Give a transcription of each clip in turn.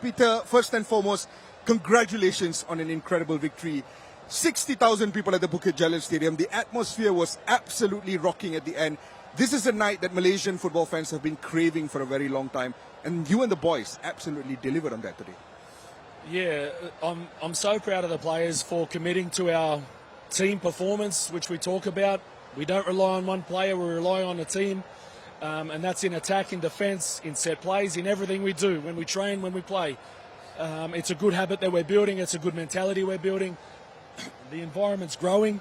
Peter, first and foremost, congratulations on an incredible victory. 60,000 people at the Bukit Jalil Stadium. The atmosphere was absolutely rocking at the end. This is a night that Malaysian football fans have been craving for a very long time. And you and the boys absolutely delivered on that today. Yeah, I'm so proud of the players for committing to our team performance, which we talk about. We don't rely on one player, we rely on the team. And that's in attack, in defence, in set plays, in everything we do, when we train, when we play. It's a good habit that we're building. It's a good mentality we're building. The environment's growing.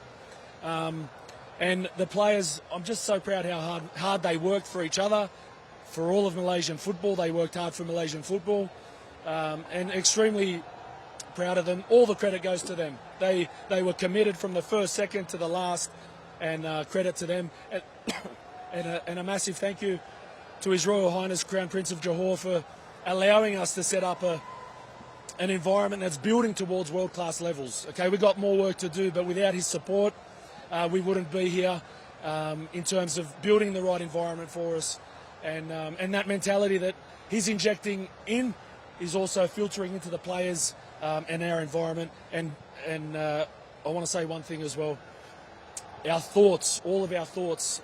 And the players, I'm just so proud how hard they worked for each other, for all of Malaysian football. They worked hard for Malaysian football. And extremely proud of them. All the credit goes to them. They were committed from the first second to the last, and credit to them. And a massive thank you to His Royal Highness Crown Prince of Johor for allowing us to set up an environment that's building towards world-class levels. Okay, we've got more work to do, but without his support, we wouldn't be here in terms of building the right environment for us. And that mentality that he's injecting in is also filtering into the players and our environment. And I want to say one thing as well. Our thoughts, all of our thoughts,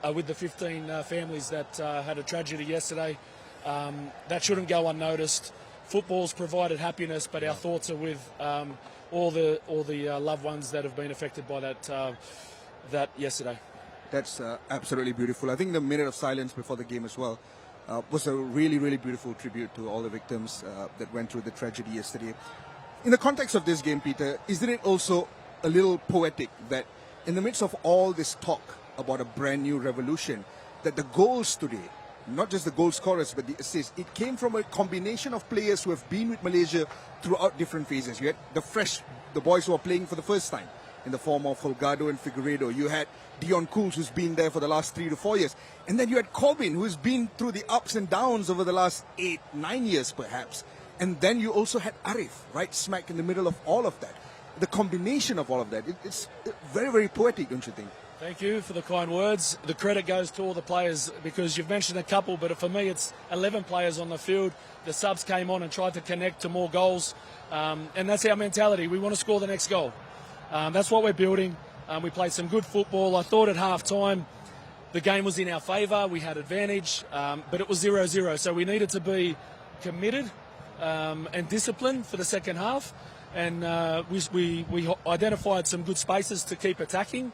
are with the 15 families that had a tragedy yesterday. That shouldn't go unnoticed. Football's provided happiness, but our thoughts are with all the loved ones that have been affected by that yesterday. That's absolutely beautiful. I think the minute of silence before the game as well was a really, really beautiful tribute to all the victims that went through the tragedy yesterday. In the context of this game, Peter, isn't it also a little poetic that in the midst of all this talk about a brand new revolution, that the goals today, not just the goal scorers but the assists, it came from a combination of players who have been with Malaysia throughout different phases. You had the boys who are playing for the first time in the form of Holgado and Figueiredo. You had Dion Cools, who's been there for the last 3 to 4 years. And then you had Corbin, who's been through the ups and downs over the last 8, 9 years perhaps. And then you also had Arif, right smack in the middle of all of that. The combination of all of that, it's very, very poetic, don't you think? Thank you for the kind words. The credit goes to all the players, because you've mentioned a couple, but for me it's 11 players on the field. The subs came on and tried to connect to more goals, and that's our mentality. We want to score the next goal. That's what we're building. We played some good football. I thought at half-time the game was in our favour. We had advantage, but it was 0-0, so we needed to be committed and disciplined for the second half, and we identified some good spaces to keep attacking.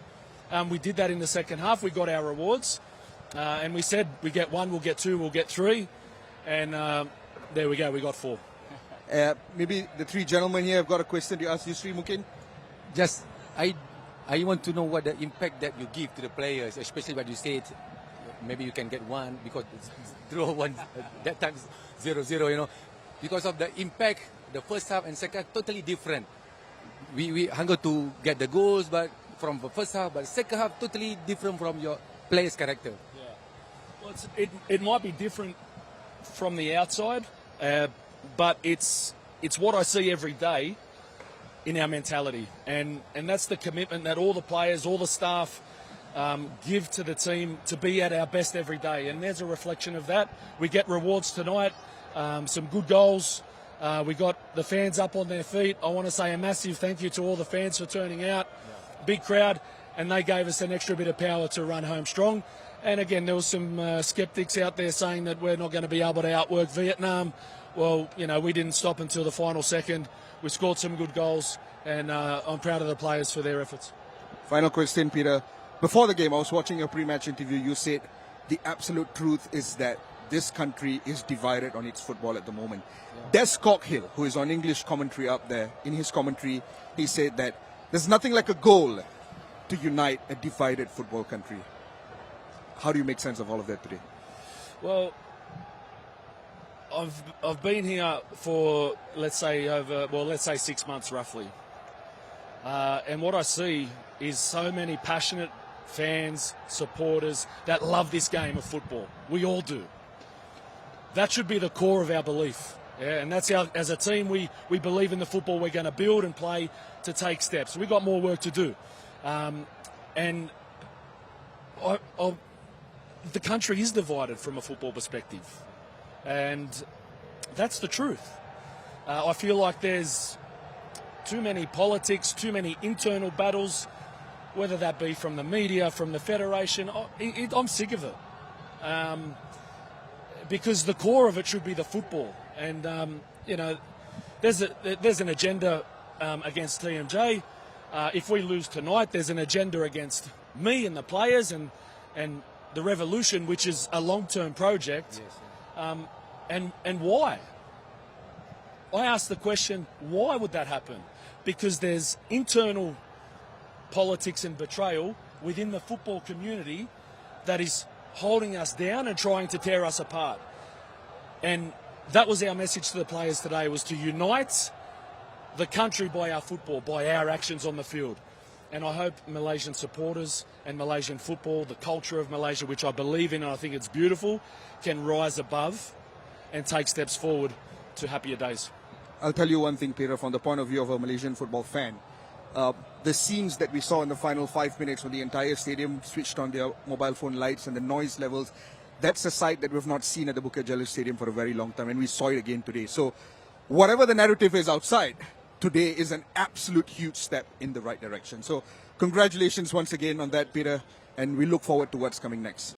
We did that in the second half. We got our rewards, and we said we get 1, we'll get 2, we'll get 3, and there we go, we got 4. Maybe the 3 gentlemen here have got a question to ask you, Sri Mukin. Just, I want to know what the impact that you give to the players, especially when you said maybe you can get 1 because it's draw 1, that time 0-0, you know. Because of the impact, the first half and second half totally different. We hunger to get the goals, but from the first half, but second half totally different from your player's character. Yeah. Well, it might be different from the outside, but it's what I see every day in our mentality, and that's the commitment that all the players, all the staff give to the team to be at our best every day, and there's a reflection of that. We get rewards tonight, some good goals. We got the fans up on their feet. I want to say a massive thank you to all the fans for turning out. Big crowd, and they gave us an extra bit of power to run home strong. And again, there was some skeptics out there saying that we're not going to be able to outwork Vietnam. Well, you know, we didn't stop until the final second. We scored some good goals, and I'm proud of the players for their efforts. Final question, Peter. Before the game, I was watching your pre-match interview. You said the absolute truth is that this country is divided on its football at the moment. Yeah. Des Cockhill, who is on English commentary up there, in his commentary, he said that there's nothing like a goal to unite a divided football country. How do you make sense of all of that today? Well, I've been here for let's say 6 months roughly, and what I see is so many passionate fans, supporters that love this game of football. We all do. That should be the core of our belief. Yeah, and that's our, as a team, we believe in the football we're going to build and play to take steps. We've got more work to do. And the country is divided from a football perspective. And That's the truth. I feel like there's too many politics, too many internal battles, whether that be from the media, from the federation. I'm sick of it. Because the core of it should be the football. And, you know, there's an agenda against TMJ. If we lose tonight, there's an agenda against me and the players and the revolution, which is a long-term project. Yes, And why? I ask the question, why would that happen? Because there's internal politics and betrayal within the football community that is holding us down and trying to tear us apart. And that was our message to the players today, was to unite the country by our football, by our actions on the field. And I hope Malaysian supporters and Malaysian football, the culture of Malaysia, which I believe in and I think it's beautiful, can rise above and take steps forward to happier days. I'll tell you one thing, Peter, from the point of view of a Malaysian football fan. The scenes that we saw in the final 5 minutes when the entire stadium switched on their mobile phone lights and the noise levels, that's a sight that we've not seen at the Bukit Jalil Stadium for a very long time, and we saw it again today. So whatever the narrative is outside, today is an absolute huge step in the right direction. So congratulations once again on that, Peter, and we look forward to what's coming next.